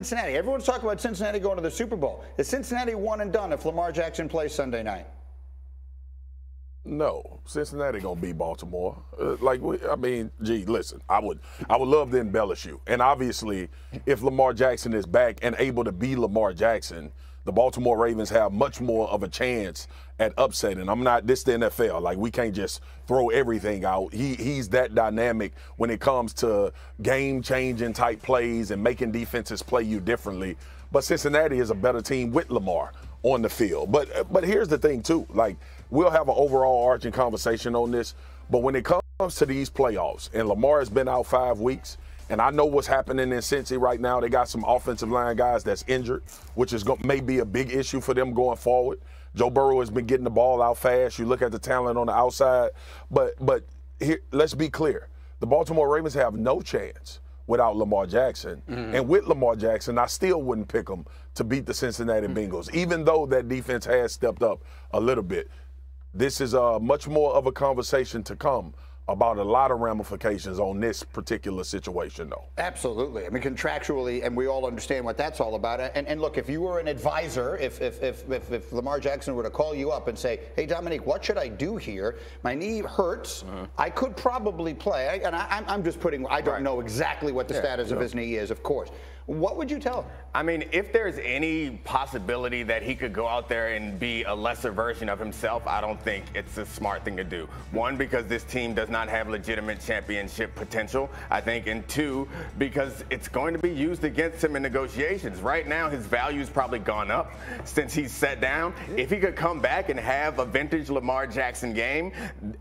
Cincinnati. Everyone's talking about Cincinnati going to the Super Bowl. Is Cincinnati one and done if Lamar Jackson plays Sunday night? No, Cincinnati gonna beat Baltimore. Gee, listen, I would love to embellish you. And obviously, if Lamar Jackson is back and able to be Lamar Jackson, the Baltimore Ravens have much more of a chance at upsetting. This the NFL. Like, we can't just throw everything out. He's that dynamic when it comes to game-changing type plays and making defenses play you differently. But Cincinnati is a better team with Lamar on the field. But here's the thing, too. Like, we'll have an overall arching conversation on this. But when it comes to these playoffs, and Lamar has been out 5 weeks, and I know what's happening in Cincy right now. They got some offensive line guys that's injured, which is may be a big issue for them going forward. Joe Burrow has been getting the ball out fast. You look at the talent on the outside. But here, let's be clear. The Baltimore Ravens have no chance without Lamar Jackson. Mm-hmm. And with Lamar Jackson, I still wouldn't pick them to beat the Cincinnati Bengals, even though that defense has stepped up a little bit. This is much more of a conversation to come about a lot of ramifications on this particular situation, though. Absolutely. I mean, contractually, and we all understand what that's all about. And look, if you were an advisor, if Lamar Jackson were to call you up and say, hey, Domonique, what should I do here? My knee hurts. I could probably play. I'm just putting, I don't know exactly what the status of his knee is, of course. What would you tell him? I mean, if there's any possibility that he could go out there and be a lesser version of himself, I don't think it's a smart thing to do. One, because this team does not have legitimate championship potential, I think, and two, because it's going to be used against him in negotiations. Right now, his value's probably gone up since he's sat down. If he could come back and have a vintage Lamar Jackson game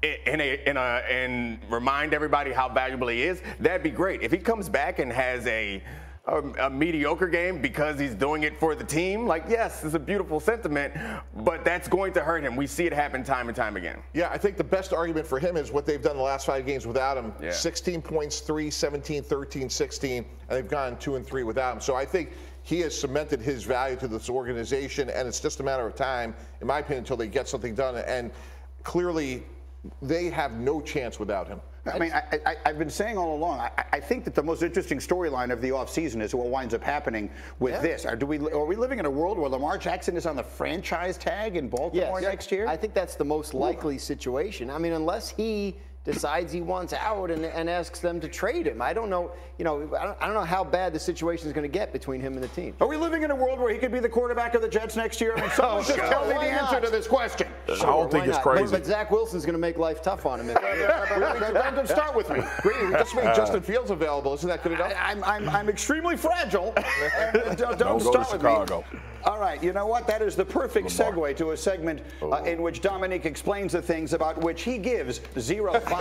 and remind everybody how valuable he is, that'd be great. If he comes back and has a mediocre game because he's doing it for the team, like, yes, it's a beautiful sentiment, but that's going to hurt him. We see it happen time and time again. Yeah, I think the best argument for him is what they've done the last 5 games without him. 16 points, 3, 17, 13, 16, and they've gone 2 and 3 without him. So I think he has cemented his value to this organization, and it's just a matter of time, in my opinion, until they get something done. And clearly, they have no chance without him. I mean, I've been saying all along, I think that the most interesting storyline of the offseason is what winds up happening with this. Are we living in a world where Lamar Jackson is on the franchise tag in Baltimore next year? I think that's the most likely situation. I mean, unless he decides he wants out and asks them to trade him. I don't know, I don't know how bad the situation is going to get between him and the team. Are we living in a world where he could be the quarterback of the Jets next year? I mean, someone just tell me the answer to this question. I don't think it's crazy. But Zach Wilson's going to make life tough on him. Don't start with me. Great, we just made Justin Fields available. Isn't that good enough? I'm extremely fragile. Don't start with Chicago. Me. All right, you know what? That is the perfect segue to a segment in which Domonique explains the things about which he gives zero Fox.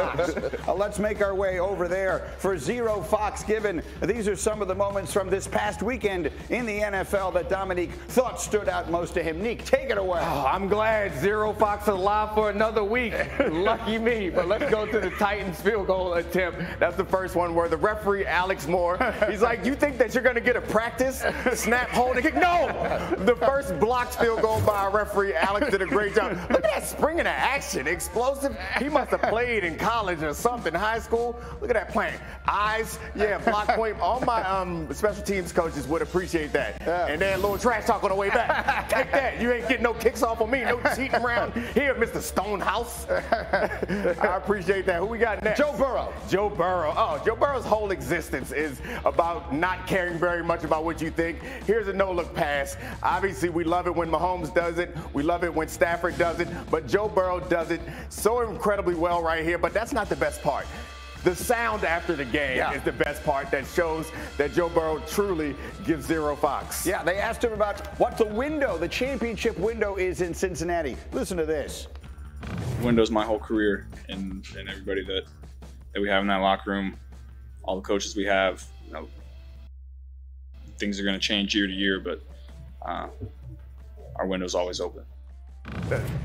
Let's make our way over there for Zero Fox Given. These are some of the moments from this past weekend in the NFL that Domonique thought stood out most to him. Neek, take it away. Oh, I'm glad Zero Fox is alive for another week. Lucky me. But let's go to the Titans field goal attempt. That's the first one where the referee, Alex Moore, he's like, you think that you're going to get a practice snap, hold, and kick? No! The first blocked field goal by our referee, Alex, did a great job. Look at that spring into action. Explosive. He must have played in college or something, high school. Look at that playing. Eyes, block point. All my special teams coaches would appreciate that. And then a little trash talk on the way back. Take that. You ain't getting no kicks off on me. No cheating around here, Mr. Stonehouse. I appreciate that. Who we got next? Joe Burrow. Joe Burrow. Oh, Joe Burrow's whole existence is about not caring very much about what you think. Here's a no-look pass. Obviously, we love it when Mahomes does it. We love it when Stafford does it. But Joe Burrow does it so incredibly well right here. But that's not the best part. The sound after the game is the best part that shows that Joe Burrow truly gives Zero Fox. Yeah, they asked him about what the championship window is in Cincinnati. Listen to this. Window's my whole career, and everybody that we have in that locker room, all the coaches we have, things are going to change year to year, but our window's always open.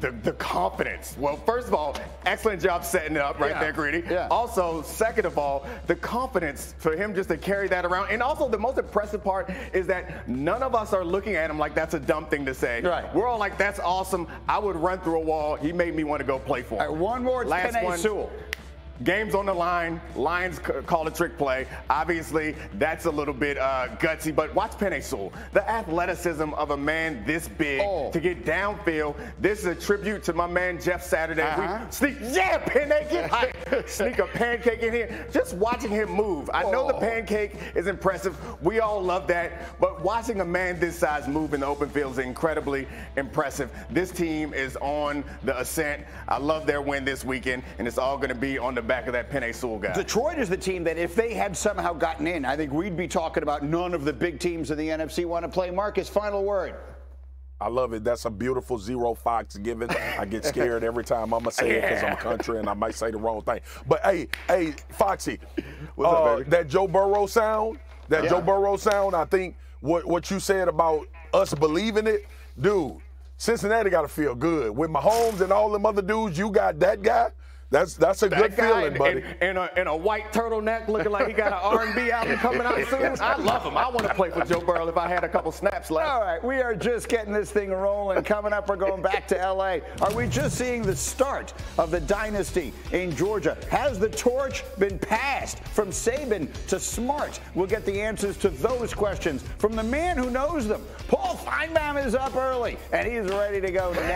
The confidence. Well, first of all, excellent job setting it up right there, Greedy. Also, second of all, the confidence for him just to carry that around. And also, the most impressive part is that none of us are looking at him like that's a dumb thing to say. Right. We're all like, that's awesome. I would run through a wall. He made me want to go play for him. All right, one more, last one. Sewell. Game's on the line. Lions call a trick play. Obviously, that's a little bit gutsy, but watch Penei Sewell. The athleticism of a man this big to get downfield. This is a tribute to my man Jeff Saturday. Penei, get hype. Sneak a pancake in here. Just watching him move. I know the pancake is impressive. We all love that, but watching a man this size move in the open field is incredibly impressive. This team is on the ascent. I love their win this weekend, and it's all going to be on the back of that Penei Sewell guy. Detroit is the team that if they had somehow gotten in, I think we'd be talking about none of the big teams in the NFC want to play. Marcus, final word. I love it. That's a beautiful zero Fox given. I get scared every time I'm going to say it because I'm country and I might say the wrong thing. But, hey, Foxy, what's up, baby? that Joe Burrow sound, I think what you said about us believing it, dude, Cincinnati got to feel good. With Mahomes and all them other dudes, you got that guy. That's a good feeling, buddy. In a white turtleneck looking like he got an R&B album coming out soon. I love him. I want to play for Joe Burrow if I had a couple snaps left. All right, we are just getting this thing rolling. Coming up, we're going back to L.A. Are we just seeing the start of the dynasty in Georgia? Has the torch been passed from Saban to Smart? We'll get the answers to those questions from the man who knows them. Paul Feinbaum is up early, and he's ready to go next.